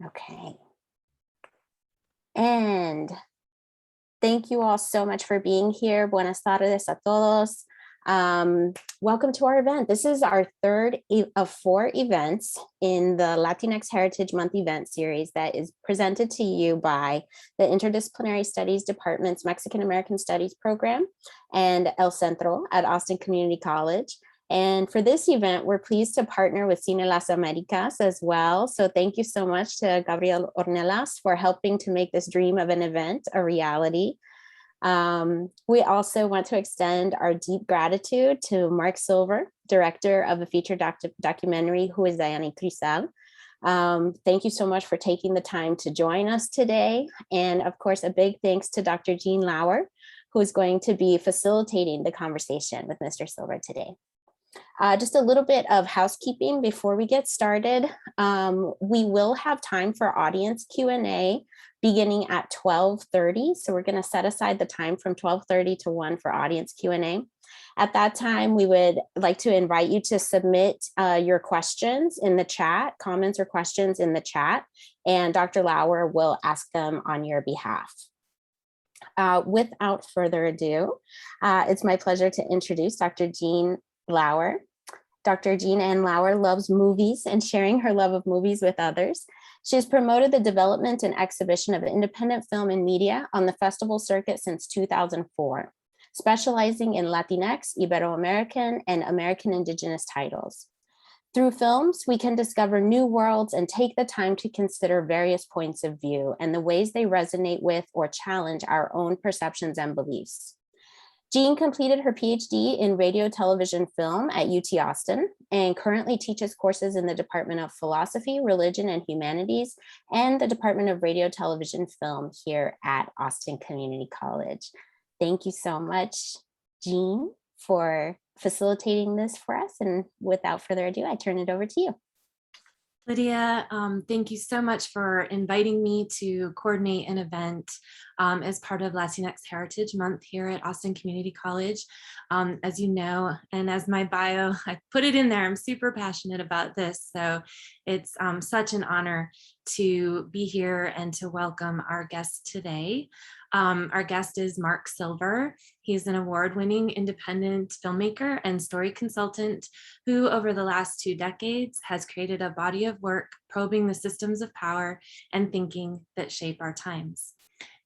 Okay. And thank you all so much for being here. Buenas tardes a todos. Welcome to our event. This is our third of 4 events in the Latinx Heritage Month event series that is presented to you by the Interdisciplinary Studies Department's Mexican American Studies program and El Centro at Austin Community College. And for this event, we're pleased to partner with Cine Las Americas as well. So thank you so much to Gabriel Ornelas for helping to make this dream of an event a reality. We also want to extend our deep gratitude to Marc Silver, director of the feature documentary, Who Is Dayani Cristal. Thank you so much for taking the time to join us today. And of course, a big thanks to Dr. Jean Lauer, who is going to be facilitating the conversation with Mr. Silver today. Just a little bit of housekeeping before we get started. We will have time for audience Q&A beginning at 12:30. So we're going to set aside the time from 12:30 to 1 for audience Q&A. At that time, we would like to invite you to submit your questions in the chat, comments or questions in the chat, and Dr. Lauer will ask them on your behalf. Without further ado, it's my pleasure to introduce Dr. Jean Lauer. Dr. Jean Ann Lauer loves movies and sharing her love of movies with others. She has promoted the development and exhibition of independent film and media on the festival circuit since 2004, specializing in Latinx, Ibero-American, and American Indigenous titles. Through films, we can discover new worlds and take the time to consider various points of view and the ways they resonate with or challenge our own perceptions and beliefs. Jean completed her PhD in radio, television, film at UT Austin and currently teaches courses in the Department of Philosophy, Religion, and Humanities and the Department of Radio, Television, Film here at Austin Community College. Thank you so much, Jean, for facilitating this for us. And without further ado, I turn it over to you. Lydia, thank you so much for inviting me to coordinate an event as part of Latinx Heritage Month here at Austin Community College. As you know, and as my bio, I put it in there, I'm super passionate about this. So it's such an honor to be here and to welcome our guest today. Our guest is Marc Silver. He's an award-winning independent filmmaker and story consultant who over the last 2 decades has created a body of work probing the systems of power and thinking that shape our times.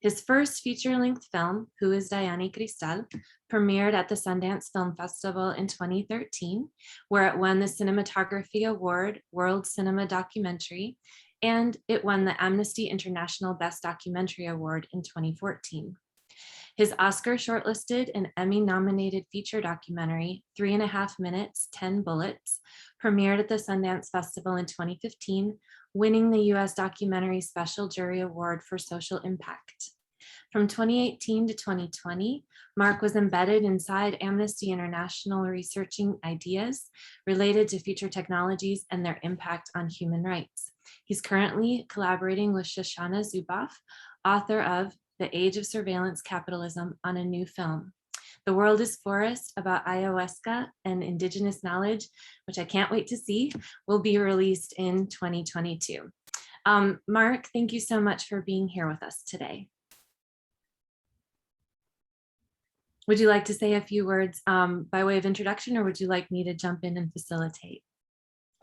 His first feature-length film, Who Is Dayani Cristal, premiered at the Sundance Film Festival in 2013, where it won the Cinematography Award, World Cinema Documentary, and it won the Amnesty International Best Documentary Award in 2014. His Oscar shortlisted and Emmy-nominated feature documentary, 3.5 Minutes, 10 Bullets, premiered at the Sundance Festival in 2015, winning the U.S. Documentary Special Jury Award for Social Impact. From 2018 to 2020, Marc was embedded inside Amnesty International researching ideas related to future technologies and their impact on human rights. He's currently collaborating with Shoshana Zuboff, author of The Age of Surveillance Capitalism, on a new film. The World is Forest, about ayahuasca and indigenous knowledge, which I can't wait to see, will be released in 2022. Marc, thank you so much for being here with us today. Would you like to say a few words by way of introduction, or would you like me to jump in and facilitate?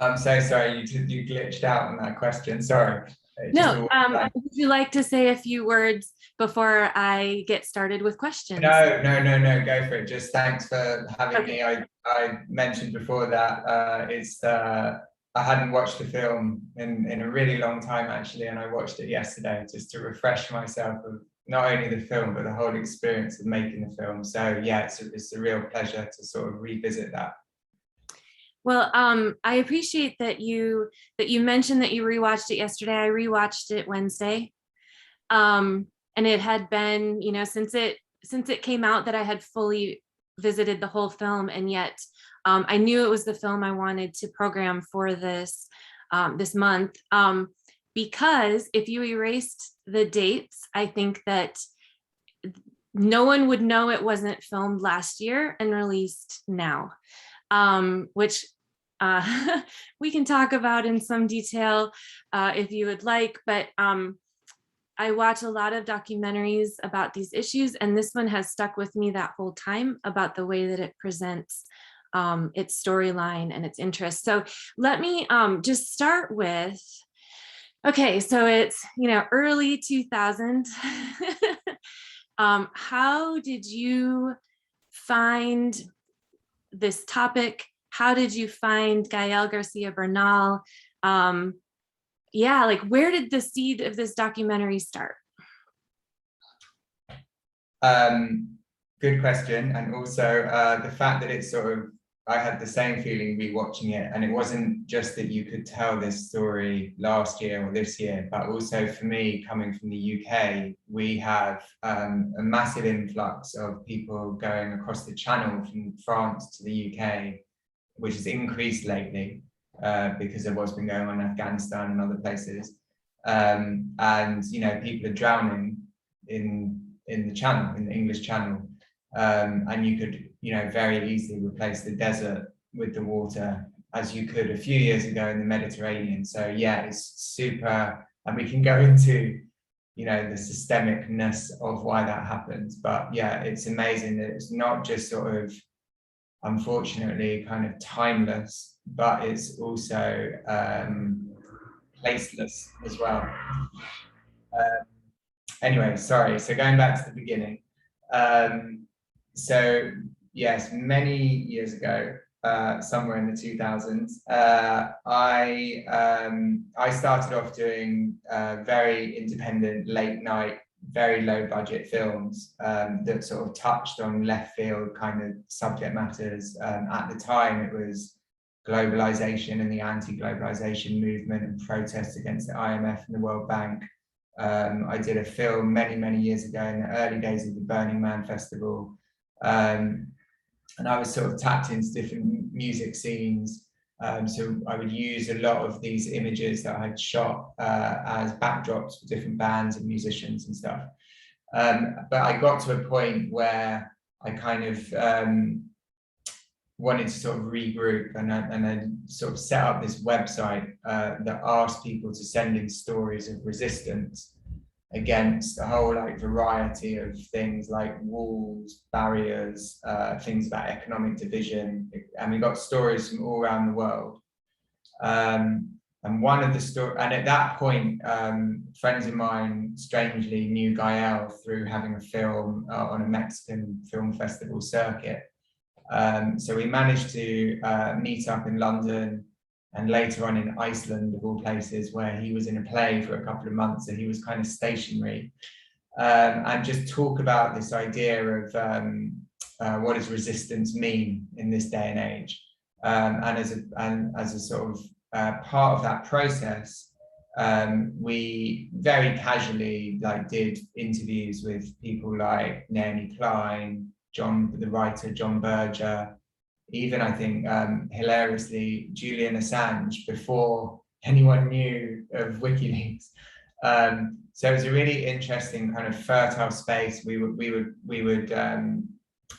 I'm so sorry, you glitched out on that question, sorry. No, would you like to say a few words before I get started with questions? No, go for it. Just thanks for having me. I mentioned before that I hadn't watched the film in a really long time actually, and I watched it yesterday just to refresh myself of not only the film, but the whole experience of making the film. So yeah, it's a real pleasure to sort of revisit that. Well, I appreciate that you mentioned that you rewatched it yesterday. I rewatched it Wednesday, and it had been, you know, since it came out that I had fully visited the whole film, and yet I knew it was the film I wanted to program for this this month, because if you erased the dates, I think that no one would know it wasn't filmed last year and released now. Which we can talk about in some detail if you would like, but I watch a lot of documentaries about these issues, and this one has stuck with me that whole time about the way that it presents its storyline and its interest. So let me just start with, okay, so it's, early 2000. How did you find this topic? How did you find Gael Garcia Bernal? Yeah, like where did the seed of this documentary start? Good question. And also the fact that it's sort of, I had the same feeling rewatching it, and it wasn't just that you could tell this story last year or this year, but also for me, coming from the UK, we have a massive influx of people going across the channel from France to the UK, which has increased lately because of what's been going on in Afghanistan and other places. And, people are drowning in the channel, in the English Channel. And you could, very easily replace the desert with the water as you could a few years ago in the Mediterranean. So yeah, it's super, and we can go into, the systemicness of why that happens. But yeah, it's amazing that it's not just sort of, unfortunately, kind of timeless, but it's also placeless as well. Anyway, sorry, so going back to the beginning. So yes, many years ago, somewhere in the 2000s, I started off doing very independent, late night, very low budget films that sort of touched on left field kind of subject matters. At the time, it was globalization and the anti-globalization movement and protests against the IMF and the World Bank. I did a film many years ago in the early days of the Burning Man Festival. And I was sort of tapped into different music scenes. So I would use a lot of these images that I had shot as backdrops for different bands and musicians and stuff. But I got to a point where I kind of wanted to sort of regroup, and I sort of set up this website that asked people to send in stories of resistance against a whole variety of things like walls, barriers, things about economic division, and we got stories from all around the world. And one of the stories, and at that point, friends of mine strangely knew Gael through having a film on a Mexican film festival circuit. So we managed to meet up in London, and later on in Iceland, of all places, where he was in a play for a couple of months and he was kind of stationary, and just talk about this idea of what does resistance mean in this day and age. And as a sort of part of that process, we very casually did interviews with people like Naomi Klein, the writer John Berger, even I think hilariously Julian Assange, before anyone knew of WikiLeaks. So it was a really interesting kind of fertile space. We would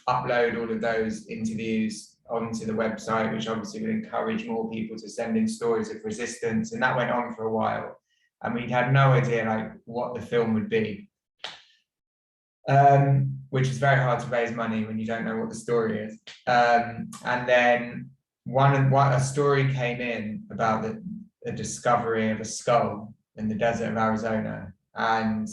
upload all of those interviews onto the website, which obviously would encourage more people to send in stories of resistance, and that went on for a while. And we had no idea what the film would be. Which is very hard to raise money when you don't know what the story is. And then a story came in about the discovery of a skull in the desert of Arizona. And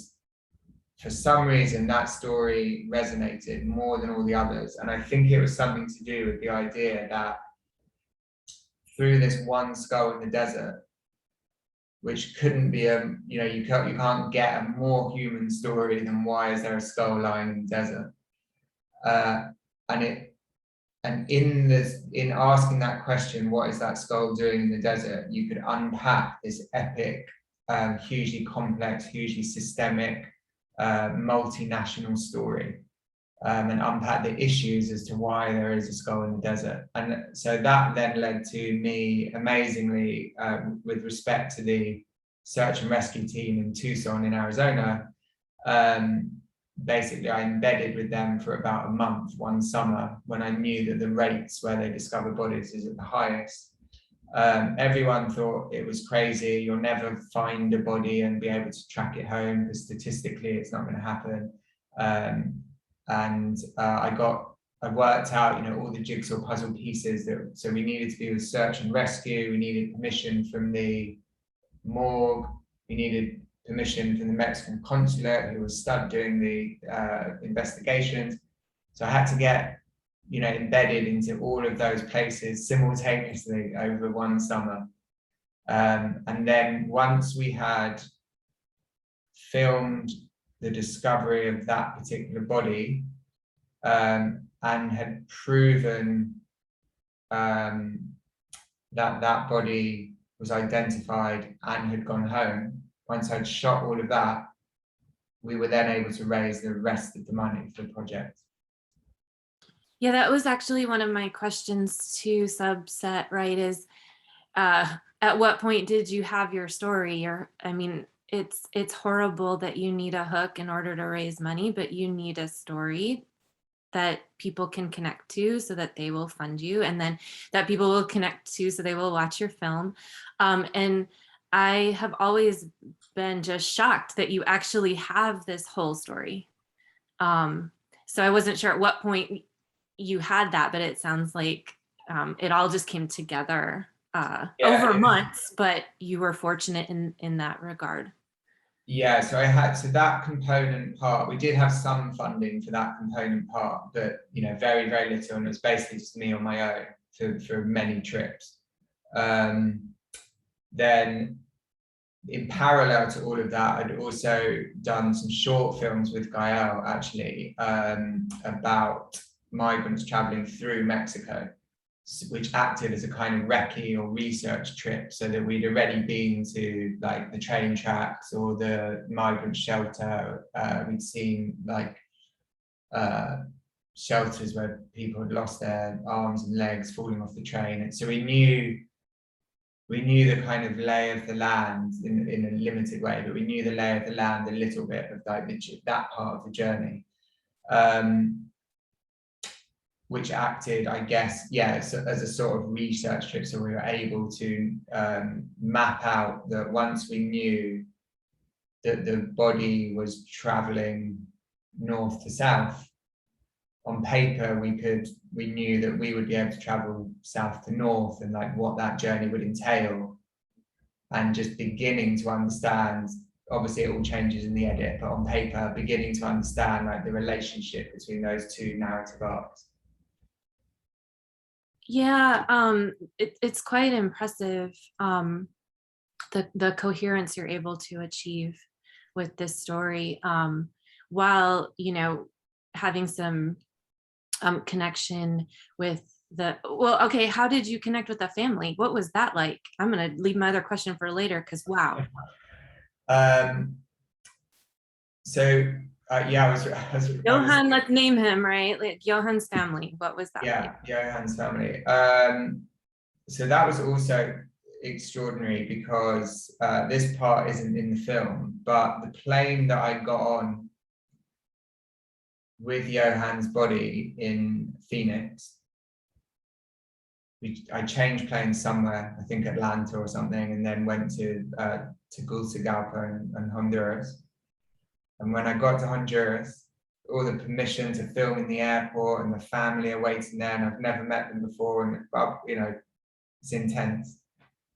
for some reason, that story resonated more than all the others. And I think it was something to do with the idea that through this one skull in the desert, which couldn't be you can't get a more human story than why is there a skull lying in the desert, and in asking that question, what is that skull doing in the desert, you could unpack this epic, hugely complex, hugely systemic, multinational story, and unpack the issues as to why there is a skull in the desert. And so that then led to me, amazingly, with respect to the search and rescue team in Tucson in Arizona, basically I embedded with them for about a month one summer when I knew that the rates where they discover bodies is at the highest. Everyone thought it was crazy. You'll never find a body and be able to track it home because statistically it's not going to happen. I worked out, all the jigsaw puzzle pieces so we needed to be with search and rescue. We needed permission from the morgue. We needed permission from the Mexican consulate who was doing the investigations. So I had to get, embedded into all of those places simultaneously over one summer. And then once we had filmed the discovery of that particular body, and had proven that body was identified and had gone home, once I'd shot all of that, we were then able to raise the rest of the money for the project. Yeah, that was actually one of my questions to Subset, right? Is at what point did you have your story? Or, I mean, it's horrible that you need a hook in order to raise money, but you need a story that people can connect to so that they will fund you, and then that people will connect to so they will watch your film. And I have always been just shocked that you actually have this whole story. So I wasn't sure at what point you had that, but it sounds like it all just came together over months, but you were fortunate in that regard. Yeah, so that component part, we did have some funding for that component part, but very, very little, and it was basically just me on my own for many trips. Then in parallel to all of that, I'd also done some short films with Gael, actually, about migrants traveling through Mexico, which acted as a kind of recce or research trip, so that we'd already been to like the train tracks or the migrant shelter. We'd seen like shelters where people had lost their arms and legs falling off the train, and so we knew the kind of lay of the land in a limited way, but we knew the lay of the land a little bit of like that part of the journey. Which acted, I guess, as a sort of research trip. So we were able to map out that once we knew that the body was traveling north to south, on paper, we knew that we would be able to travel south to north, and like what that journey would entail, and just beginning to understand, obviously it all changes in the edit, but on paper, beginning to understand like the relationship between those two narrative arcs. Yeah, it's quite impressive, the coherence you're able to achieve with this story, while having some connection with okay, how did you connect with the family? What was that like? I'm gonna leave my other question for later, because wow. I was Johan, let's name him, right? Like Johan's family. What was that? Yeah, like? Johan's family. So that was also extraordinary because this part isn't in the film, but the plane that I got on with Johan's body in Phoenix, I changed planes somewhere, I think Atlanta or something, and then went to Tegucigalpa and Honduras. And when I got to Honduras, all the permission to film in the airport and the family are waiting there, and I've never met them before, and it's intense.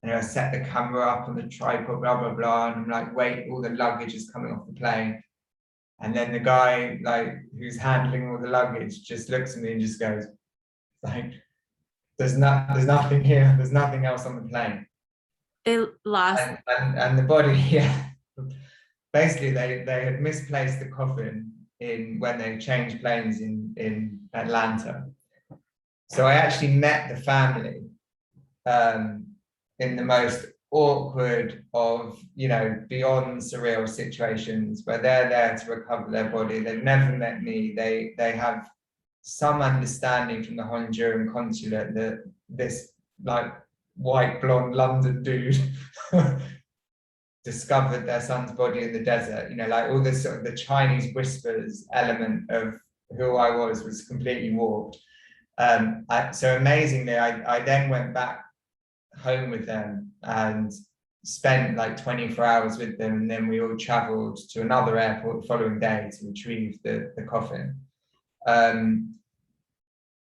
And I set the camera up on the tripod, blah blah blah, and I'm like, wait, all the luggage is coming off the plane. And then the guy like who's handling all the luggage just looks at me and just goes, like, there's nothing here, there's nothing else on the plane. It lost. And the body, yeah. Basically, they had misplaced the coffin when they changed planes in Atlanta. So I actually met the family in the most awkward of, beyond surreal situations where they're there to recover their body. They've never met me. They have some understanding from the Honduran consulate that this like white blonde London dude discovered their son's body in the desert, like all this sort of the Chinese whispers element of who I was completely warped. So amazingly, I then went back home with them and spent like 24 hours with them, and then we all traveled to another airport the following day to retrieve the coffin.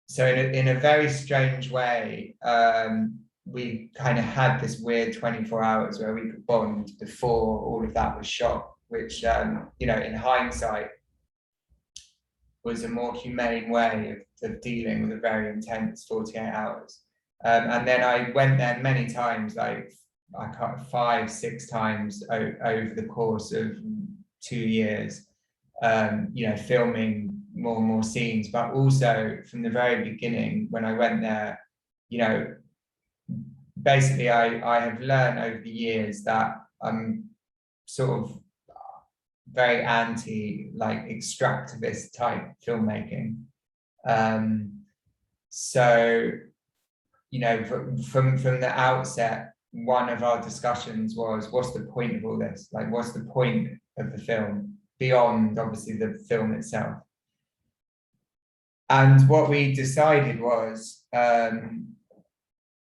So in a very strange way, we kind of had this weird 24 hours where we could bond before all of that was shot, which, you know, in hindsight, was a more humane way of dealing with a very intense 48 hours. And then I went there many times, like I can't, 5, 6 times over the course of 2 years, you know, filming more and more scenes, but also from the very beginning when I went there, you know, basically I have learned over the years that I'm sort of very anti like extractivist type filmmaking. So, you know, from the outset, one of our discussions was, what's the point of all this? Like, what's the point of the film beyond obviously the film itself? And what we decided was that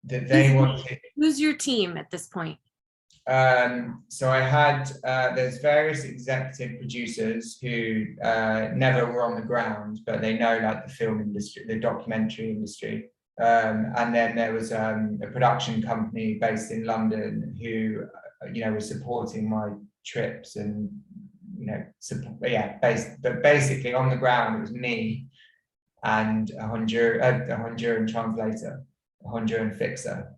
they wanted. Who's your team at this point? So I had, there's various executive producers who never were on the ground, but they know like the film industry, the documentary industry. And then there was a production company based in London who, you know, was supporting my trips and, you know, yeah, but basically on the ground, it was me and a Honduran translator, a Honduran fixer,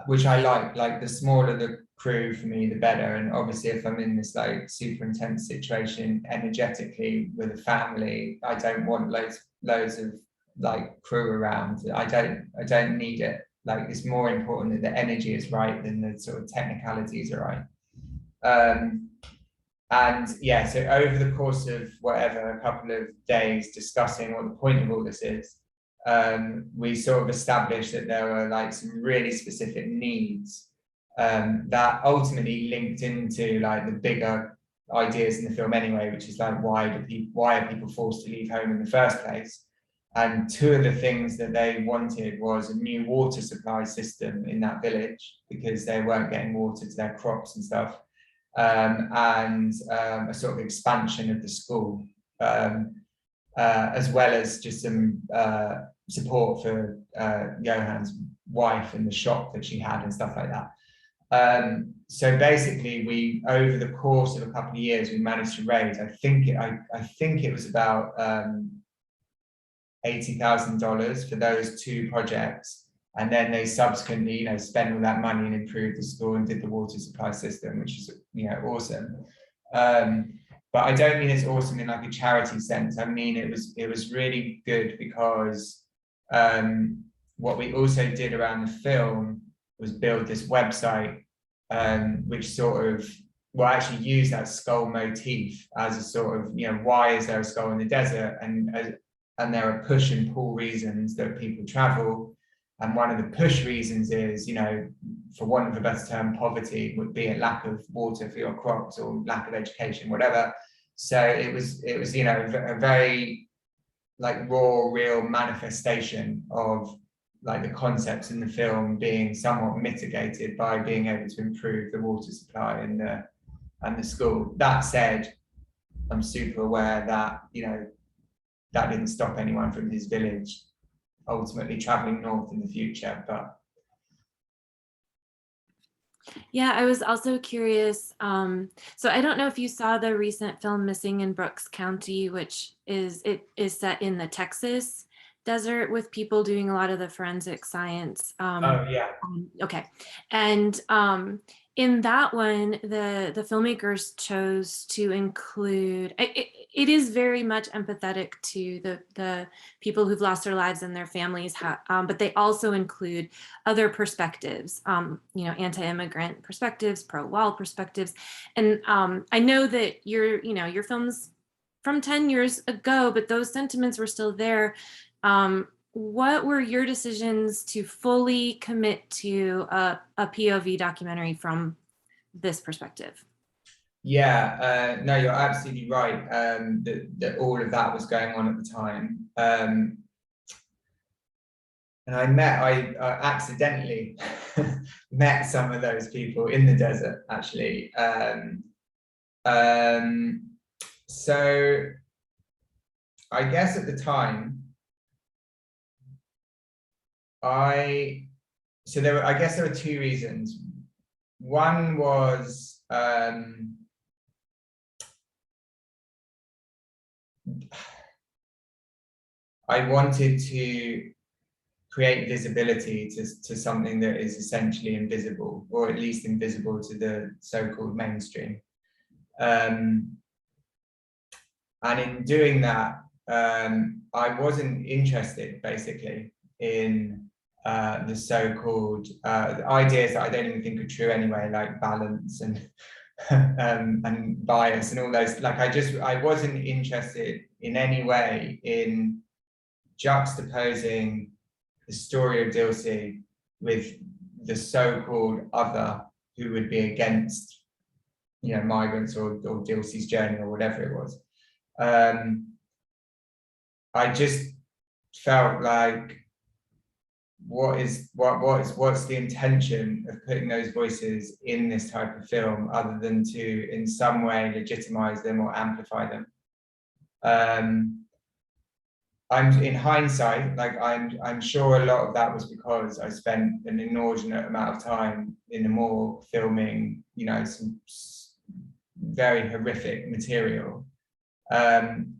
which I like the smaller the crew for me, the better. And obviously if I'm in this like super intense situation energetically with a family, I don't want loads of like crew around. I don't need it. Like it's more important that the energy is right than the sort of technicalities are right. And yeah, so over the course of whatever, a couple of days discussing what the point of all this is, we sort of established that there were like some really specific needs that ultimately linked into like the bigger ideas in the film anyway, which is like why are people forced to leave home in the first place? And 2 of the things that they wanted was a new water supply system in that village because they weren't getting water to their crops and stuff. And a sort of expansion of the school, as well as just some support for Johan's wife and the shop that she had and stuff like that. So basically, we over the course of a couple of years, we managed to raise. I think it was about $80,000 for those 2 projects. And then they subsequently, you know, spent all that money and improved the school and did the water supply system, which is, you know, awesome. But I don't mean it's awesome in like a charity sense. I mean it was really good because what we also did around the film was build this website, which sort of actually use that skull motif as a sort of, you know, why is there a skull in the desert? And there are push and pull reasons that people travel. And one of the push reasons is, you know, for want of a better term, poverty, would be a lack of water for your crops or lack of education, whatever. So it was, you know, a very like raw, real manifestation of like the concepts in the film being somewhat mitigated by being able to improve the water supply and the school. That said, I'm super aware that, you know, that didn't stop anyone from his village ultimately traveling north in the future. But yeah, I was also curious. So I don't know if you saw the recent film Missing in Brooks County, which is set in the Texas desert with people doing a lot of the forensic science. oh yeah. Okay. And in that one, the filmmakers chose to include, it is very much empathetic to the people who've lost their lives and their families, but they also include other perspectives, you know, anti-immigrant perspectives, pro-wall perspectives. And I know that your film's from 10 years ago, but those sentiments were still there. What were your decisions to fully commit to a POV documentary from this perspective? Yeah, no, you're absolutely right. That all of that was going on at the time. I accidentally met some of those people in the desert, actually. So I guess at the time, I guess there were two reasons. One was I wanted to create visibility to something that is essentially invisible, or at least invisible to the so-called mainstream. And in doing that, I wasn't interested, basically, in the so-called ideas that I don't even think are true anyway, like balance and and bias and all those. Like I wasn't interested in any way in juxtaposing the story of Dilsey with the so-called other who would be against, you know, migrants or Dilsey's journey or whatever it was. I just felt like, what's the intention of putting those voices in this type of film other than to in some way legitimize them or amplify them? I'm in hindsight, like I'm sure a lot of that was because I spent an inordinate amount of time in the mall filming, you know, some very horrific material. And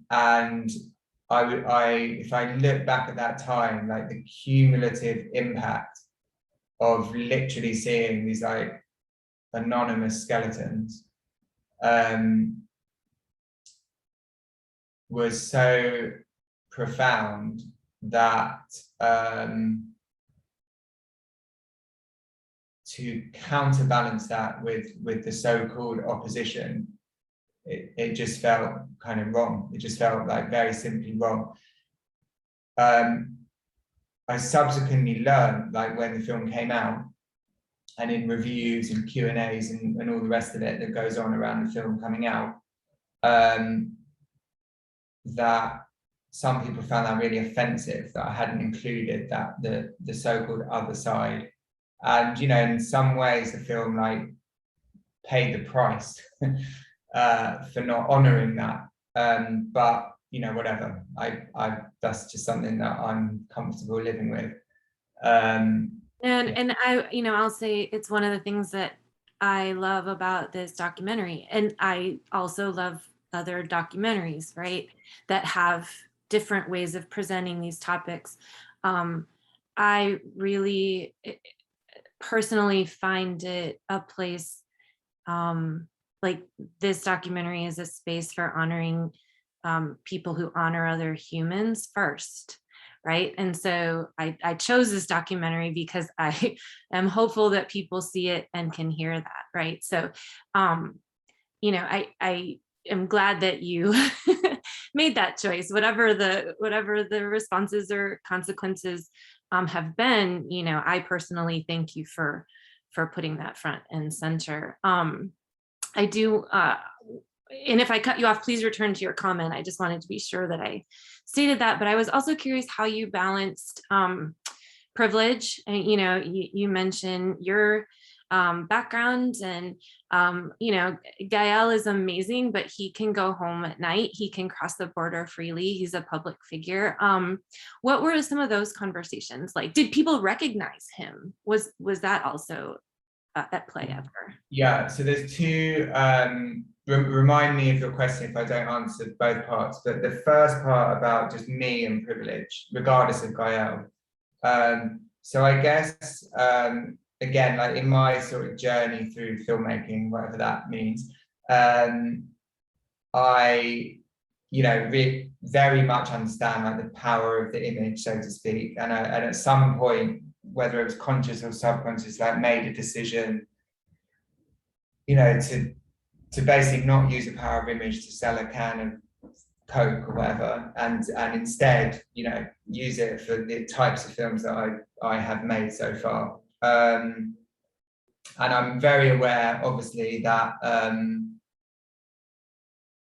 if I look back at that time, like the cumulative impact of literally seeing these like anonymous skeletons was so profound that to counterbalance that with the so-called opposition, it just felt kind of wrong. It just felt like very simply wrong. I subsequently learned, like when the film came out, and in reviews and Q&As and all the rest of it that goes on around the film coming out, that some people found that really offensive, that I hadn't included that the so-called other side. And, you know, in some ways the film like paid the price for not honoring that. But, you know, whatever, that's just something that I'm comfortable living with. And I, you know, I'll say it's one of the things that I love about this documentary. And I also love other documentaries, right, that have different ways of presenting these topics. I really personally find it a place, like this documentary is a space for honoring people who honor other humans first, right? And so I chose this documentary because I am hopeful that people see it and can hear that, right? So, you know, I am glad that you made that choice, whatever the responses or consequences have been. You know, I personally thank you for putting that front and center. I do, and if I cut you off, please return to your comment. I just wanted to be sure that I stated that, but I was also curious how you balanced privilege. And, you know, you mentioned your background, and you know, Gael is amazing, but he can go home at night. He can cross the border freely. He's a public figure. What were some of those conversations like? Did people recognize him? Was that also at play ever? Yeah, so there's two, remind me of your question if I don't answer both parts, but the first part about just me and privilege, regardless of Gael. So I guess, again, like in my sort of journey through filmmaking, whatever that means, I, you know, very much understand like the power of the image, so to speak. And at some point, whether it was conscious or subconscious, like made a decision, you know, to basically not use the power of image to sell a can of Coke or whatever, and instead, you know, use it for the types of films that I have made so far. And I'm very aware, obviously, that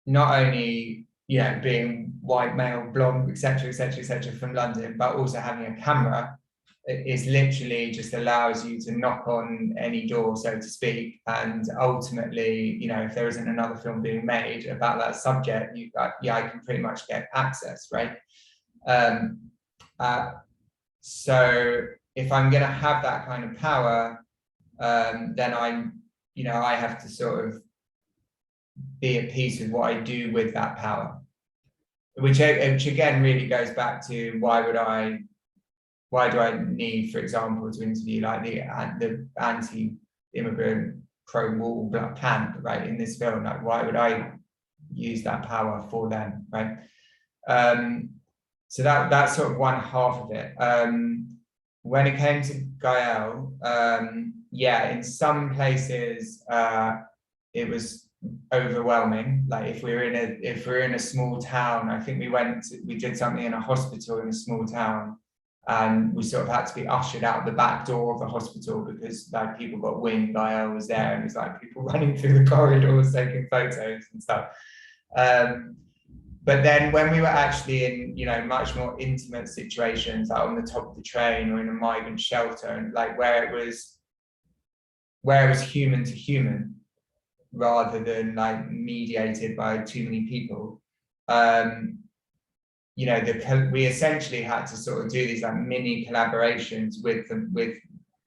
not only, you know, being white, male, blonde, etc., from London, but also having a camera is literally just allows you to knock on any door, so to speak, and ultimately, you know, if there isn't another film being made about that subject, I can pretty much get access, right? So if I'm going to have that kind of power, then I have to sort of be at peace with what I do with that power, which again really goes back to why do I need, for example, to interview like the anti-immigrant pro-wall Black Panther, right, in this film? Like, why would I use that power for them, right? So that's sort of one half of it. When it came to Gael, yeah, in some places it was overwhelming. Like if we're in a small town, I think we did something in a hospital in a small town, and we sort of had to be ushered out the back door of the hospital because like people got wind. Gael was there, and it was like people running through the corridors taking photos and stuff. But then when we were actually in, you know, much more intimate situations, like on the top of the train or in a migrant shelter, and like where it was human to human rather than like mediated by too many people, you know, we essentially had to sort of do these like mini collaborations with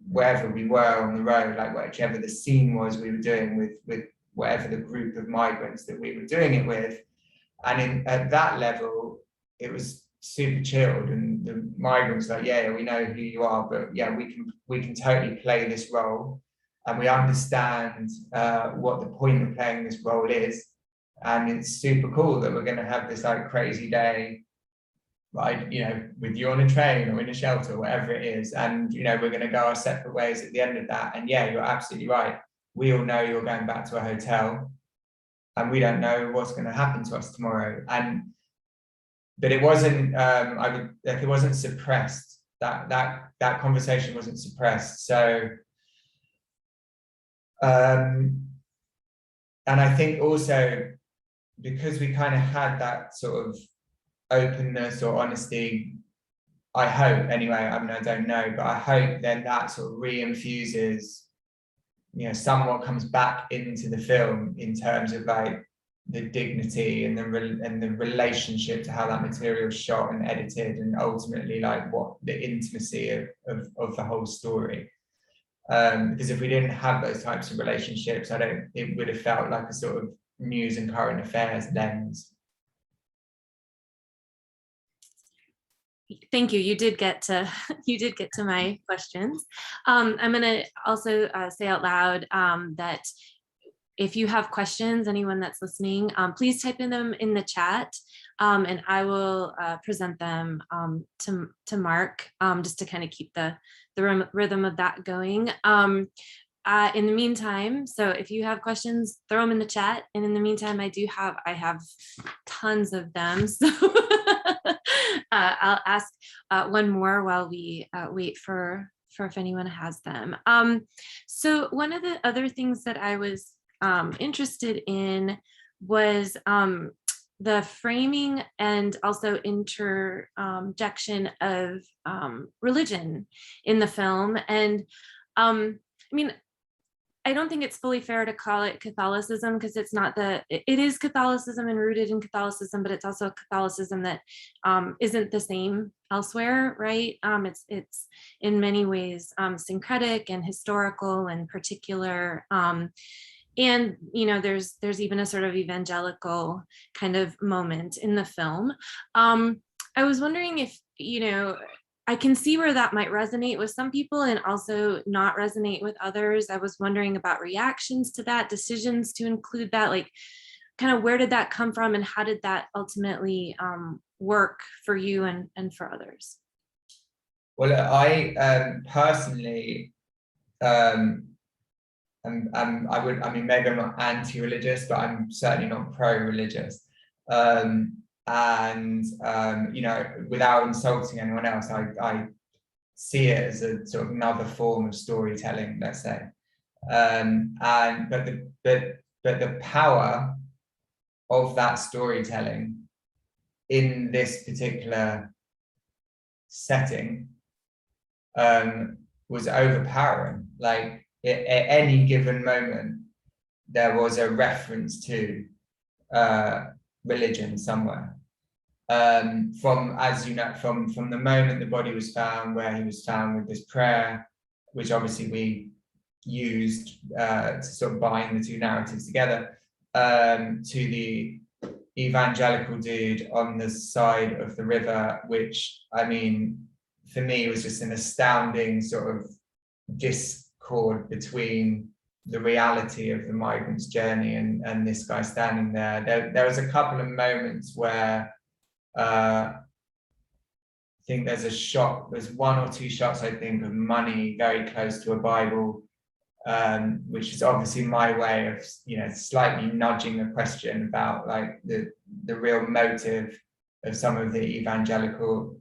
wherever we were on the road, like whichever the scene was we were doing with whatever the group of migrants that we were doing it with. And at that level, it was super chilled, and the migrants were like, yeah, we know who you are, but yeah, we can totally play this role, and we understand what the point of playing this role is, and it's super cool that we're going to have this like crazy day, right? You know, with you on a train or in a shelter, whatever it is, and you know, we're going to go our separate ways at the end of that. And yeah, you're absolutely right. We all know you're going back to a hotel, and we don't know what's going to happen to us tomorrow. But it wasn't it wasn't suppressed. That conversation wasn't suppressed. So and I think also because we kind of had that sort of openness or honesty, I hope anyway, I mean, I don't know, but I hope then that sort of re-infuses, you know, somewhat comes back into the film in terms of like the dignity and the relationship to how that material is shot and edited, and ultimately like what the intimacy of the whole story. Because if we didn't have those types of relationships, it would have felt like a sort of news and current affairs lens. Thank you. You did get to my questions. I'm going to also say out loud that if you have questions, anyone that's listening, please type in them in the chat, and I will present them to Marc, just to kind of keep the rhythm of that going. In the meantime, so if you have questions, throw them in the chat. And in the meantime, I have tons of them. So I'll ask one more while we wait for if anyone has them. So one of the other things that I was interested in was the framing and also interjection of religion in the film. And I mean, I don't think it's fully fair to call it Catholicism, because it's not it is Catholicism and rooted in Catholicism, but it's also Catholicism that isn't the same elsewhere, right? It's in many ways syncretic and historical and particular. And, you know, there's even a sort of evangelical kind of moment in the film. I was wondering if, you know, I can see where that might resonate with some people and also not resonate with others. I was wondering about reactions to that, decisions to include that, like kind of where did that come from and how did that ultimately work for you and for others? Well, I personally, I mean, maybe I'm not anti-religious, but I'm certainly not pro-religious. You know, without insulting anyone else, I see it as a sort of another form of storytelling, let's say. But the power of that storytelling in this particular setting was overpowering. Like at any given moment, there was a reference to religion somewhere. From, as you know, from the moment the body was found, where he was found with this prayer, which obviously we used to sort of bind the two narratives together, to the evangelical dude on the side of the river, which, I mean, for me was just an astounding sort of discord between the reality of the migrant's journey and this guy standing there. There was a couple of moments where I think there's one or two shots, I think, of money very close to a Bible, which is obviously my way of, you know, slightly nudging a question about like the real motive of some of the evangelical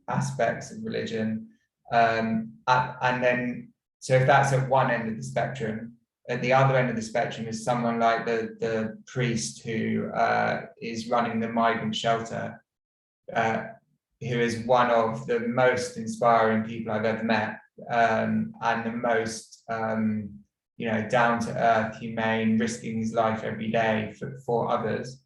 aspects of religion. And then, so if that's at one end of the spectrum, at the other end of the spectrum is someone like the priest who is running the migrant shelter, who is one of the most inspiring people I've ever met, and the most you know, down to earth, humane, risking his life every day for others.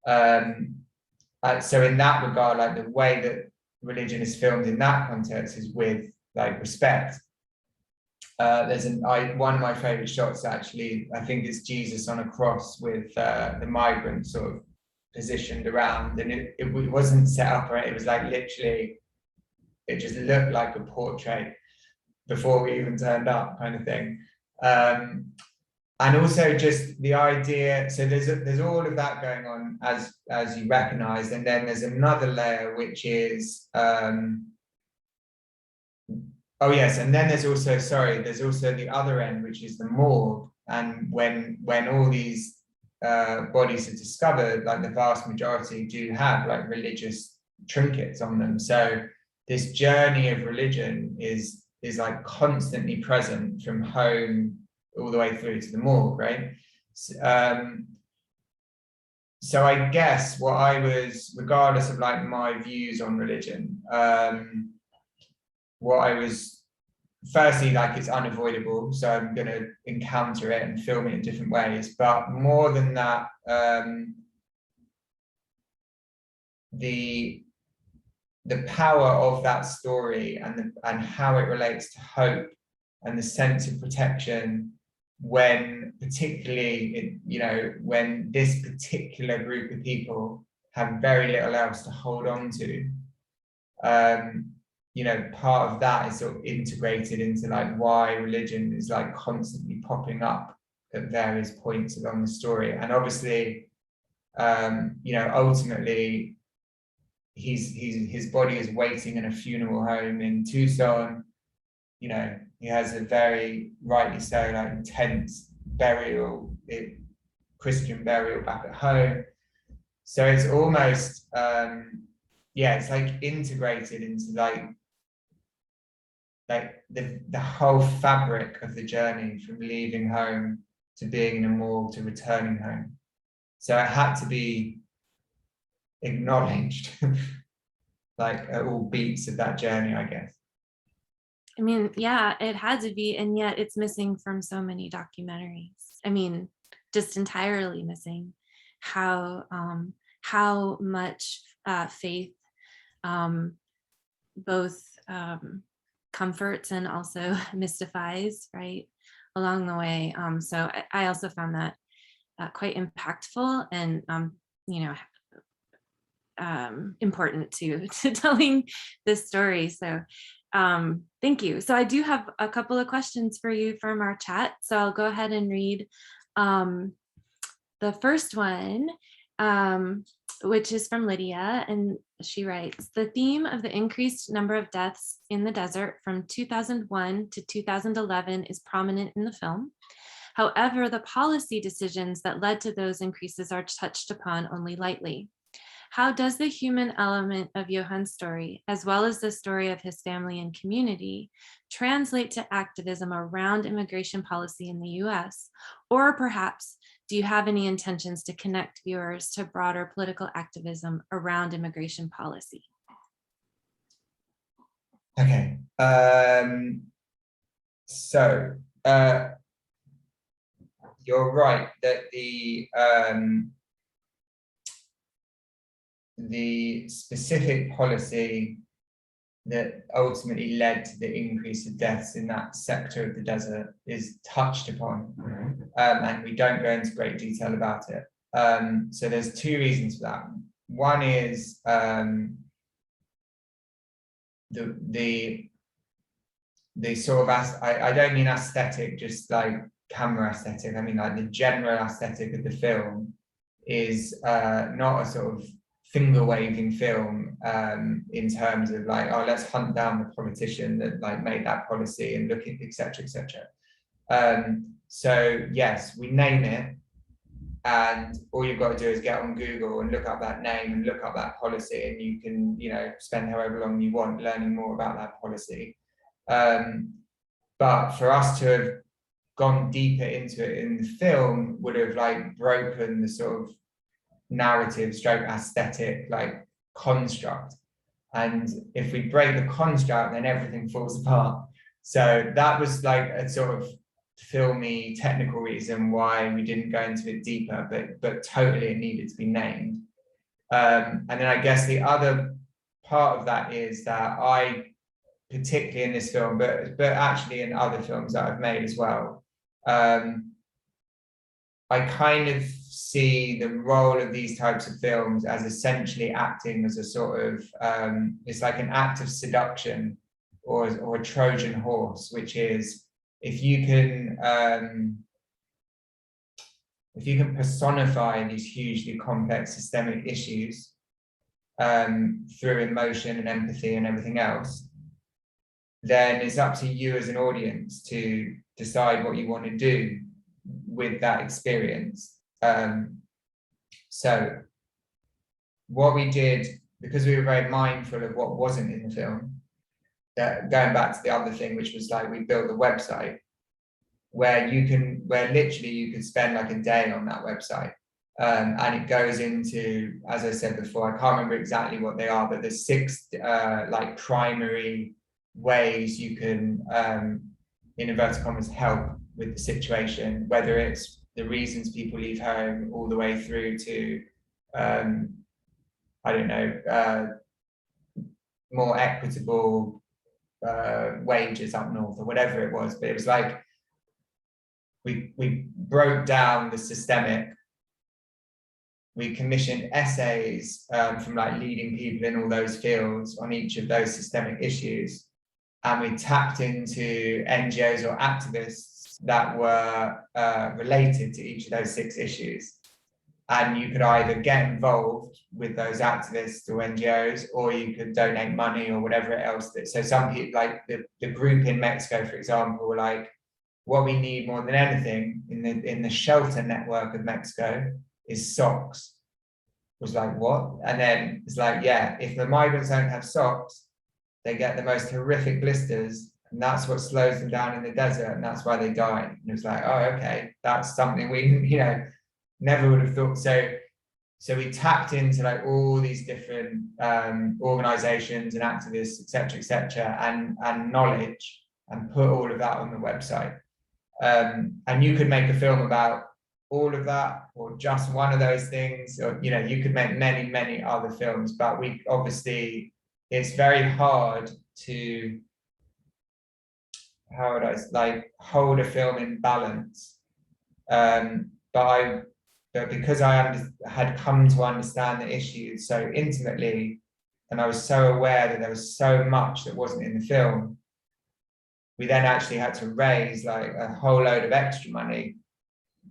So in that regard, like the way that religion is filmed in that context is with like respect. There's one of my favorite shots, actually, I think it's Jesus on a cross with the migrant sort of positioned around, and it wasn't set up, right? It was like literally, it just looked like a portrait before we even turned up, kind of thing. And also just the idea, so there's all of that going on, as you recognize, and then there's another layer, which is oh yes, and then there's also, there's also the other end, which is the morgue. And when all these bodies are discovered, like the vast majority do have like religious trinkets on them. So this journey of religion is like constantly present from home all the way through to the morgue, right? So I guess what I was, regardless of like my views on religion, what I was, firstly, like it's unavoidable, so I'm going to encounter it and film it in different ways. But more than that, the power of that story and how it relates to hope and the sense of protection, when particularly, you know, when this particular group of people have very little else to hold on to. You know, part of that is sort of integrated into like why religion is like constantly popping up at various points along the story. And obviously, you know, ultimately, his body is waiting in a funeral home in Tucson. You know, he has a very, rightly so, like intense burial, Christian burial back at home. So it's almost, yeah, it's like integrated into like the whole fabric of the journey, from leaving home to being in a morgue to returning home. So it had to be acknowledged, like at all beats of that journey, I guess. I mean, yeah, it had to be, and yet it's missing from so many documentaries. I mean, just entirely missing. How much faith both comforts and also mystifies, right, along the way. So I also found that quite impactful and you know, important to telling this story. So thank you. So I do have a couple of questions for you from our chat. So I'll go ahead and read the first one, which is from Lydia, and she writes, the theme of the increased number of deaths in the desert from 2001 to 2011 is prominent in the film. However, the policy decisions that led to those increases are touched upon only lightly. How does the human element of Johan's story, as well as the story of his family and community, translate to activism around immigration policy in the US? Or perhaps, do you have any intentions to connect viewers to broader political activism around immigration policy? Okay. So you're right that the specific policy that ultimately led to the increase of deaths in that sector of the desert is touched upon, and we don't go into great detail about it. So there's two reasons for that. One is the sort of I don't mean aesthetic, just like camera aesthetic. I mean like the general aesthetic of the film is not a sort of finger waving film in terms of like, oh, let's hunt down the politician that like made that policy and look at etc. So yes, we name it, and all you've got to do is get on Google and look up that name and look up that policy, and you can, you know, spend however long you want learning more about that policy. But for us to have gone deeper into it in the film would have like broken the sort of narrative stroke aesthetic like construct, and if we break the construct then everything falls apart. So that was like a sort of filmy technical reason why we didn't go into it deeper, but totally it needed to be named. And then I guess the other part of that is that I, particularly in this film, but actually in other films that I've made as well, I kind of see the role of these types of films as essentially acting as a sort of, it's like an act of seduction or a Trojan horse, which is if you can personify these hugely complex systemic issues through emotion and empathy and everything else, then it's up to you as an audience to decide what you want to do with that experience. So what we did, because we were very mindful of what wasn't in the film, that going back to the other thing, which was like we built a website where literally you could spend like a day on that website. And it goes into, as I said before, I can't remember exactly what they are, but there's 6 like primary ways you can, in inverted commas, help with the situation, whether it's the reasons people leave home all the way through to, I don't know, more equitable wages up north or whatever it was. But it was like, we broke down the systemic. We commissioned essays from like leading people in all those fields on each of those systemic issues. And we tapped into NGOs or activists that were related to each of those 6 issues. And you could either get involved with those activists or NGOs, or you could donate money or whatever else. So some people, like the group in Mexico, for example, were like, what we need more than anything in the shelter network of Mexico is socks. Was like, what? And then it's like, yeah, if the migrants don't have socks, they get the most horrific blisters, and that's what slows them down in the desert, and that's why they die. And it was like, oh, okay, that's something we, you know, never would have thought. So we tapped into like all these different organizations and activists, etc., and knowledge, and put all of that on the website. And you could make a film about all of that, or just one of those things, or, you know, you could make many other films, but we obviously, it's very hard to, how would I like, hold a film in balance. But because I had come to understand the issues so intimately, and I was so aware that there was so much that wasn't in the film, we then actually had to raise like a whole load of extra money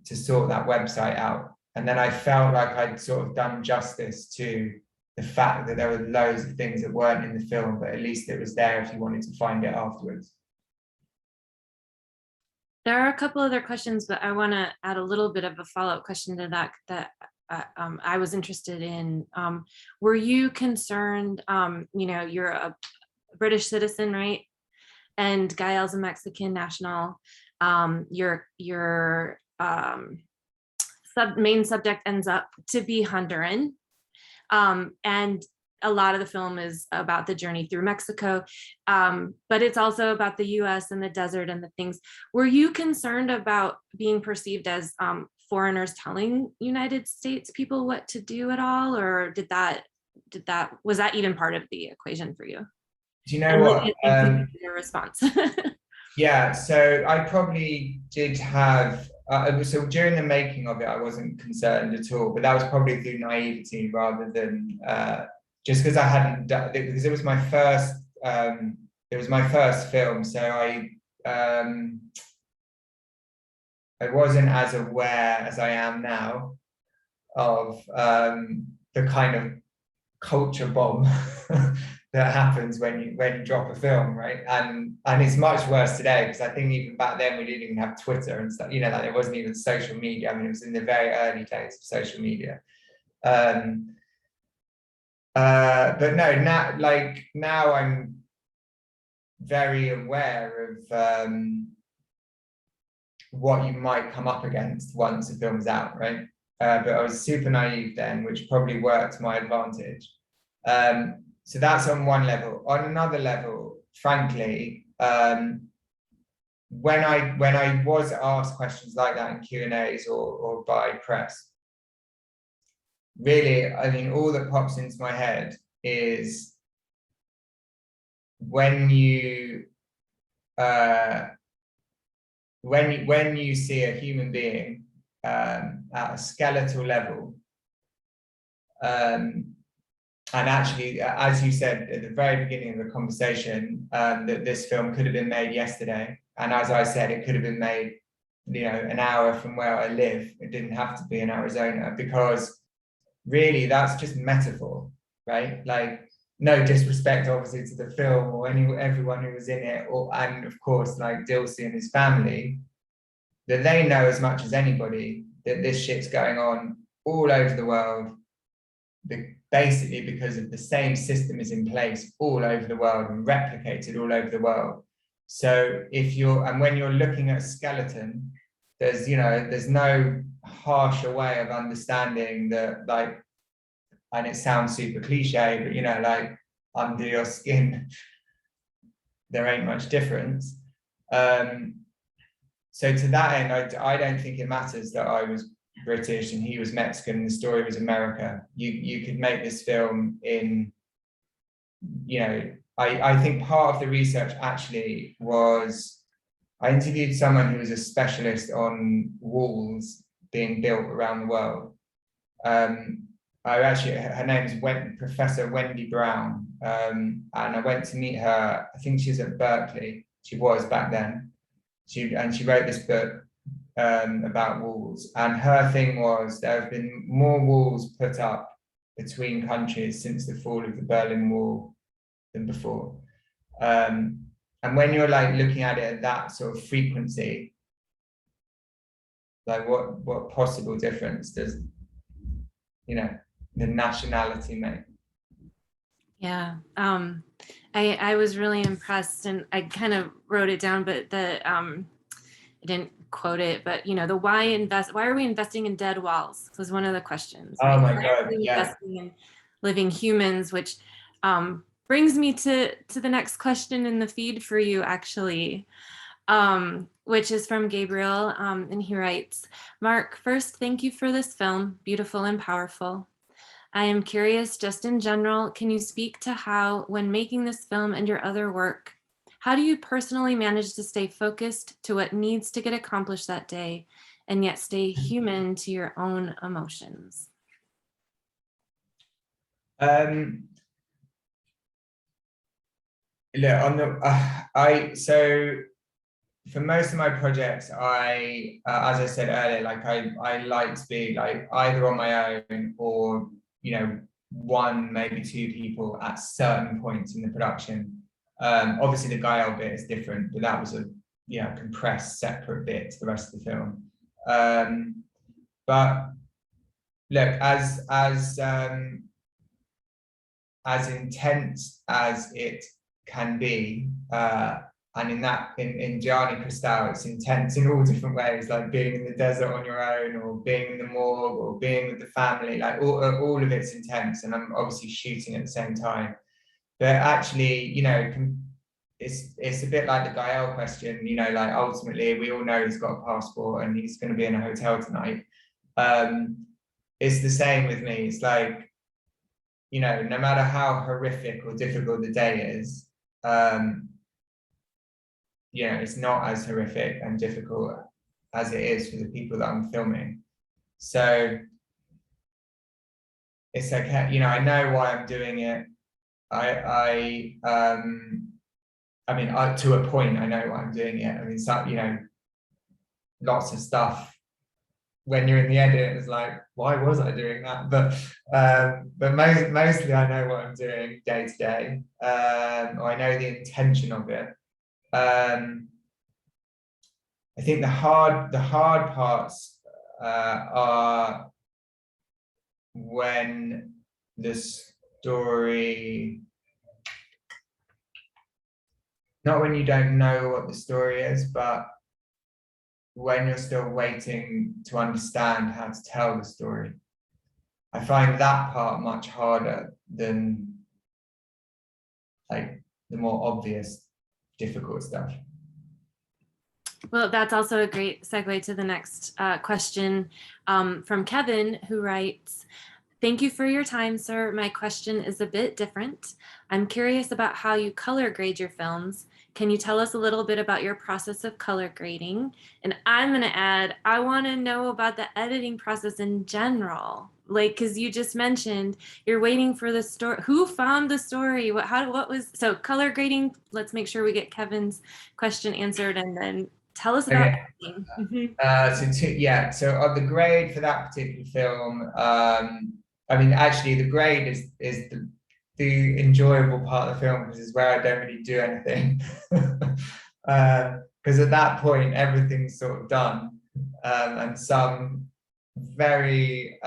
to sort that website out. And then I felt like I'd sort of done justice to the fact that there were loads of things that weren't in the film, but at least it was there if you wanted to find it afterwards. There are a couple other questions, but I want to add a little bit of a follow-up question to that I was interested in. Were you concerned, you know, you're a British citizen, right? And Gael's a Mexican national. Your main subject ends up to be Honduran. And a lot of the film is about the journey through Mexico, but it's also about the US and the desert and the things. Were you concerned about being perceived as foreigners telling United States people what to do at all? Or was that even part of the equation for you? Do you know what? Your response. Yeah, so I probably did have, so during the making of it, I wasn't concerned at all, but that was probably through naivety rather than just because I hadn't done it, because it was my first film, so I wasn't as aware as I am now of the kind of culture bomb that happens when you drop a film, right? And it's much worse today, because I think even back then we didn't even have Twitter and stuff, you know, like there wasn't even social media. I mean, it was in the very early days of social media. But no, now I'm very aware of what you might come up against once the film's out, right? But I was super naive then, which probably worked to my advantage. So that's on one level. On another level, frankly, when I was asked questions like that in Q&As or by press, really, I mean, all that pops into my head is when you see a human being at a skeletal level, and actually, as you said at the very beginning of the conversation, that this film could have been made yesterday. And as I said, it could have been made, you know, an hour from where I live. It didn't have to be in Arizona, because really that's just metaphor, right? Like, no disrespect obviously to the film or everyone who was in it, and of course like Dilsey and his family, that they know as much as anybody that this shit's going on all over the world, basically because of the same system is in place all over the world and replicated all over the world. So when you're looking at a skeleton, there's no harsher way of understanding that, like, and it sounds super cliche, but you know, like, under your skin there ain't much difference. So to that end, I don't think it matters that I was British and he was Mexican and the story was America. You could make this film in, you know, I think part of the research actually was, I interviewed someone who was a specialist on walls being built around the world. Her name is Professor Wendy Brown, and I went to meet her. I think she's at Berkeley. She was back then. She wrote this book about walls, and her thing was there have been more walls put up between countries since the fall of the Berlin Wall than before. And when you're like looking at it at that sort of frequency, like what possible difference does, you know, the nationality make? Yeah, I was really impressed, and I kind of wrote it down, but I didn't quote it, but you know, why are we investing in dead walls was one of the questions. Right? Oh my God, yeah. Investing in living humans, which brings me to the next question in the feed for you, actually, which is from Gabriel, and he writes, Mark, first, thank you for this film, beautiful and powerful. I am curious, just in general, can you speak to how, when making this film and your other work, how do you personally manage to stay focused to what needs to get accomplished that day and yet stay human to your own emotions? Look, on the so for most of my projects, as I said earlier, like I like to be like either on my own or, you know, one, maybe two people at certain points in the production. Obviously the Gael bit is different, but that was a, you know, compressed separate bit to the rest of the film. But look, as intense as it can be, and in Diani Cristal, it's intense in all different ways, like being in the desert on your own, or being in the morgue, or being with the family. Like all of it's intense, and I'm obviously shooting at the same time. But actually, you know, it's a bit like the Gael question. You know, like ultimately, we all know he's got a passport and he's going to be in a hotel tonight. It's the same with me. It's like, you know, no matter how horrific or difficult the day is, you know, it's not as horrific and difficult as it is for the people that I'm filming. So it's okay, you know, I know why I'm doing it. I mean, to a point, I know why I'm doing it. I mean, so, you know, lots of stuff when you're in the edit, it's like, why was I doing that? But mostly I know what I'm doing day to day, or I know the intention of it. I think the hard parts are when the story, not when you don't know what the story is, but when you're still waiting to understand how to tell the story. I find that part much harder than like the more obvious, difficult stuff. Well, that's also a great segue to the next question from Kevin, who writes, "Thank you for your time, sir. My question is a bit different. I'm curious about how you color grade your films. Can you tell us a little bit about your process of color grading? And I'm going to add, I want to know about the editing process in general. Like, because you just mentioned you're waiting for the story. Who found the story? What was, so color grading, let's make sure we get Kevin's question answered, and then tell us about editing." Mm-hmm. So on the grade for that particular film, I mean, actually the grade is the enjoyable part of the film, because it's where I don't really do anything. Because at that point, everything's sort of done. And some very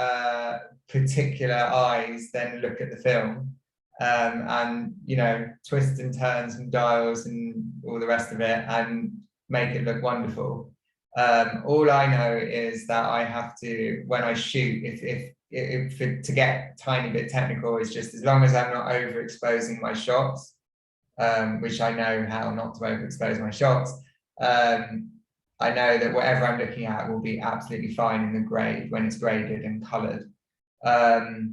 particular eyes then look at the film and, you know, twist and turns and dials and all the rest of it and make it look wonderful. All I know is that I have to, when I shoot, if to get a tiny bit technical, is just as long as I'm not overexposing my shots, which I know how not to overexpose my shots, I know that whatever I'm looking at will be absolutely fine in the grade when it's graded and colored. So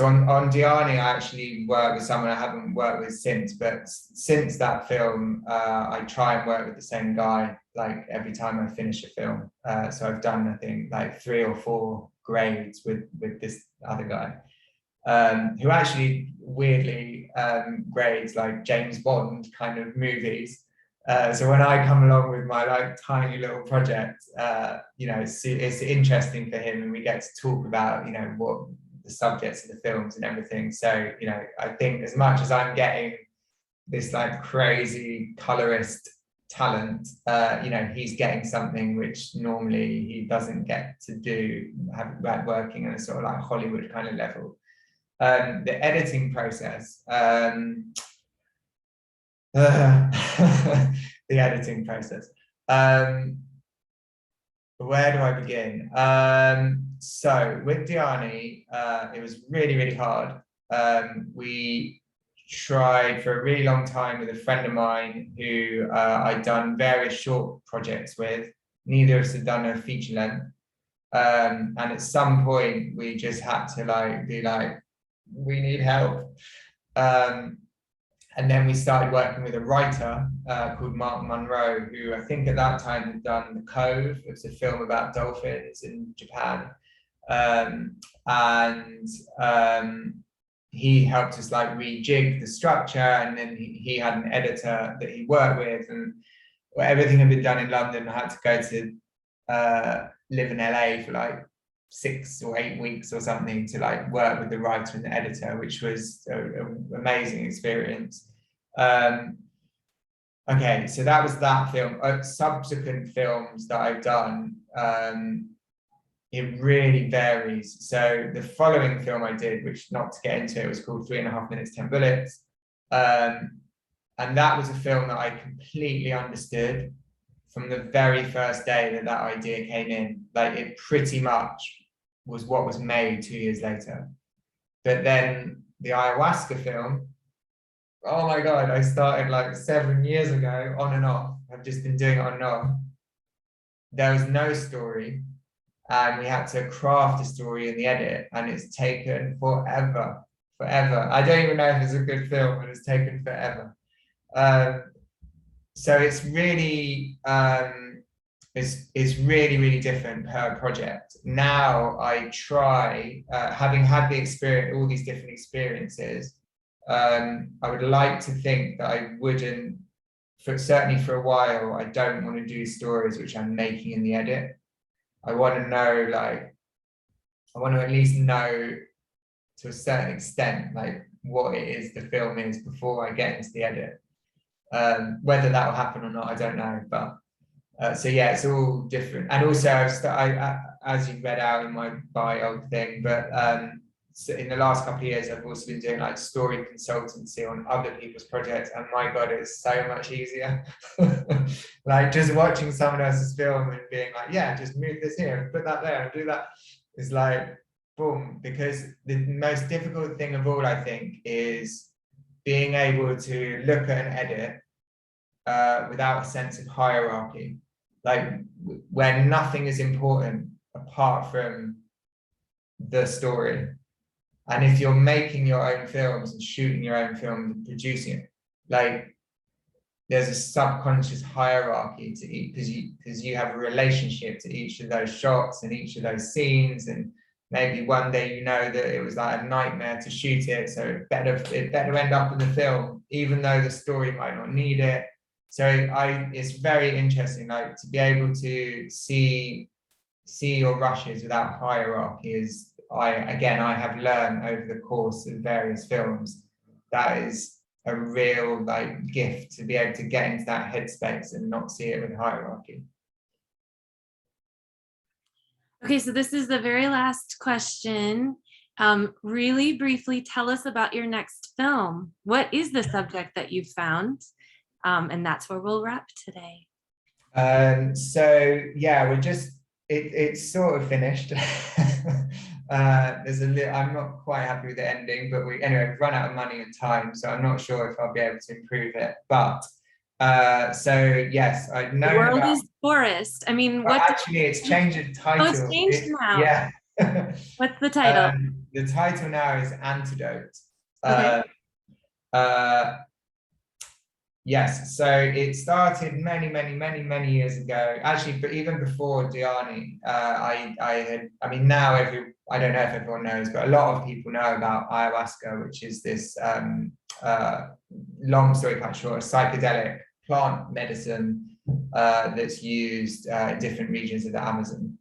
on Diani, I actually worked with someone I haven't worked with since, but since that film, I try and work with the same guy like every time I finish a film. So I've done, I think, like 3 or 4 grades with this other guy, who actually weirdly grades like James Bond kind of movies. So when I come along with my like tiny little project, you know, it's interesting for him, and we get to talk about, you know, what the subjects of the films and everything. So, you know, I think as much as I'm getting this like crazy colorist talent, you know, he's getting something which normally he doesn't get to do, working on a sort of like Hollywood kind of level. The editing process, the editing process. Where do I begin? So with Diani, it was really, really hard. We tried for a really long time with a friend of mine who I'd done various short projects with. Neither of us had done a feature length. And at some point we just had to like be like, we need help. And then we started working with a writer called Mark Monroe, who I think at that time had done The Cove. It was a film about dolphins in Japan. He helped us like rejig the structure, and then he had an editor that he worked with, and everything had been done in London. I had to go to live in LA for like 6 or 8 weeks or something to like work with the writer and the editor, which was an amazing experience. Okay, so that was that film. Subsequent films that I've done, it really varies. So the following film I did, which not to get into it, was called 3.5 Minutes, 10 Bullets. And that was a film that I completely understood from the very first day that that idea came in. Like, it pretty much was what was made 2 years later. But then the ayahuasca film, oh my God, I started like 7 years ago, on and off. I've just been doing it on and off. There was no story, and we had to craft a story in the edit, and it's taken forever. I don't even know if it's a good film, but it's taken forever. So it's really, it's really different per project. Now I try, having had the experience, all these different experiences, I would like to think that I wouldn't, certainly for a while, I don't want to do stories which I'm making in the edit. I want to know, like, I want to at least know to a certain extent, like, what it is the film is before I get into the edit. Whether that will happen or not, I don't know. But so yeah, it's all different. And also, as you read out in my bio thing, but so in the last couple of years, I've also been doing like story consultancy on other people's projects, and my God, it's so much easier. Like, just watching someone else's film and being like, yeah, just move this here and put that there and do that. It's like, boom. Because the most difficult thing of all, I think, is being able to look at an edit without a sense of hierarchy, like where nothing is important apart from the story. And if you're making your own films and shooting your own films and producing it, like, there's a subconscious hierarchy to each, because you have a relationship to each of those shots and each of those scenes, and maybe one day you know that it was like a nightmare to shoot it, so it better end up in the film, even though the story might not need it. So it's very interesting, like, to be able to see your rushes without hierarchy is, I have learned over the course of various films, that is a real, like, gift, to be able to get into that headspace and not see it with hierarchy. Okay, so this is the very last question. Really briefly, tell us about your next film. What is the subject that you've found? And that's where we'll wrap today. So yeah, we're just, it's sort of finished. There's a little, I'm not quite happy with the ending, but we've run out of money and time, so I'm not sure if I'll be able to improve it. But so yes, I know the world is forest. I mean, what? Actually, it's changed the title. Oh, it's changed now. Yeah. What's the title? The title now is Antidote. Okay. Yes, so it started many years ago. Actually, but even before Dayani, I mean, now I don't know if everyone knows, but a lot of people know about ayahuasca, which is this long story cut short, a psychedelic plant medicine that's used in different regions of the Amazon.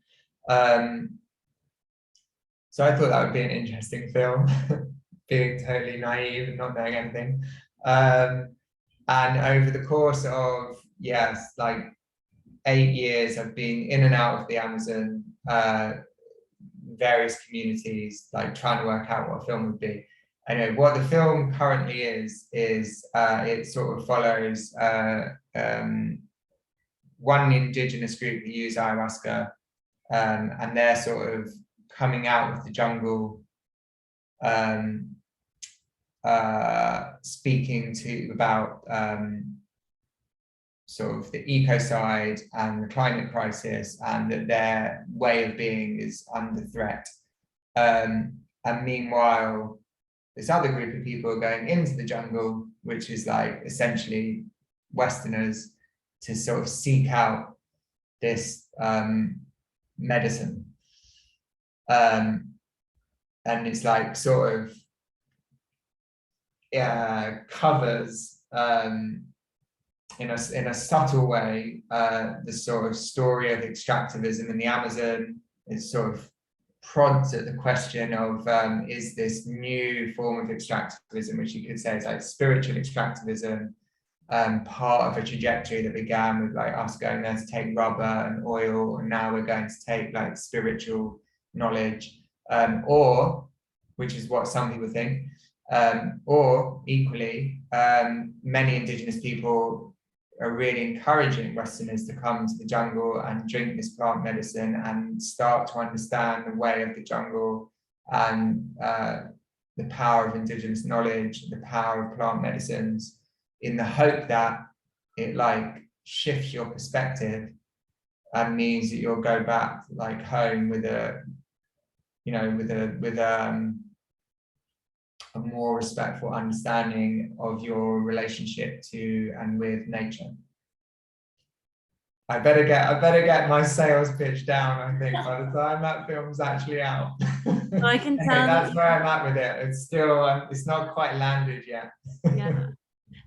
So I thought that would be an interesting film, being totally naive and not knowing anything. And over the course of, yes, like 8 years, I've been in and out of the Amazon, various communities, like trying to work out what a film would be. I know what the film currently is it sort of follows one indigenous group who use ayahuasca, and they're sort of coming out of the jungle, speaking about sort of the ecocide and the climate crisis, and that their way of being is under threat. And meanwhile, this other group of people are going into the jungle, which is like essentially Westerners, to sort of seek out this medicine. And it's like sort of covers in a subtle way the sort of story of extractivism in the Amazon. It sort of prods at the question of is this new form of extractivism, which you could say is like spiritual extractivism, part of a trajectory that began with like us going there to take rubber and oil, and now we're going to take like spiritual knowledge, or, which is what some people think, Or equally, many indigenous people are really encouraging Westerners to come to the jungle and drink this plant medicine and start to understand the way of the jungle and the power of indigenous knowledge, the power of plant medicines, in the hope that it like shifts your perspective and means that you'll go back like home with a, you know, with a more respectful understanding of your relationship to and with nature. I better get my sales pitch down, I think, by the time that film's actually out. Well, I can tell That's where I'm at with it. It's still, it's not quite landed yet. Yeah.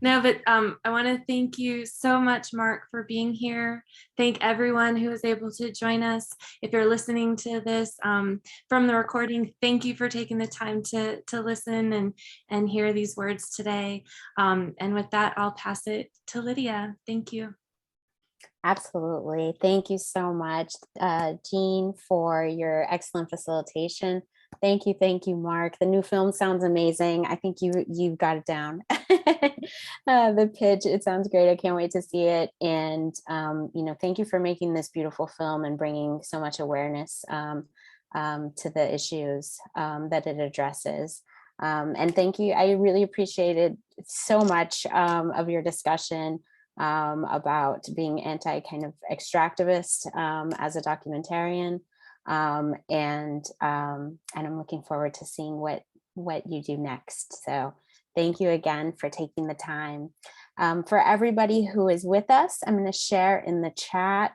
No, but I want to thank you so much, Marc, for being here. Thank everyone who was able to join us. If you're listening to this from the recording, thank you for taking the time to listen and hear these words today. And with that, I'll pass it to Lydia. Thank you. Absolutely. Thank you so much, Jean, for your excellent facilitation. Thank you, Marc. The new film sounds amazing. I think you've got it down. The pitch, it sounds great. I can't wait to see it. And you know, thank you for making this beautiful film and bringing so much awareness to the issues that it addresses. And thank you. I really appreciated so much of your discussion about being anti kind of extractivist as a documentarian. And I'm looking forward to seeing what you do next. So thank you again for taking the time. For everybody who is with us, I'm going to share in the chat.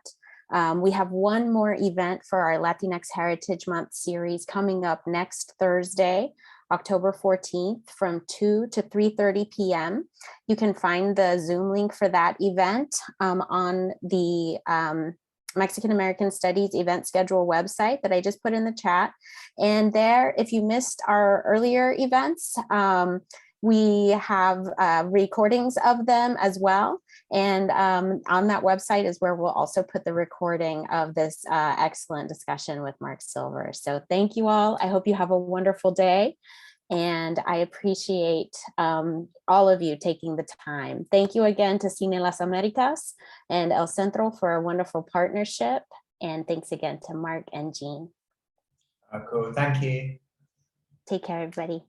We have one more event for our Latinx Heritage Month series coming up next Thursday, October 14th from 2 to 3:30 p.m. You can find the Zoom link for that event on the Mexican American Studies event schedule website that I just put in the chat. And there, if you missed our earlier events, we have recordings of them as well. And on that website is where we'll also put the recording of this excellent discussion with Marc Silver. So thank you all. I hope you have a wonderful day. And I appreciate all of you taking the time. Thank you again to Cine Las Americas and El Centro for a wonderful partnership. And thanks again to Marc and Jean. Oh, cool. Thank you. Take care, everybody.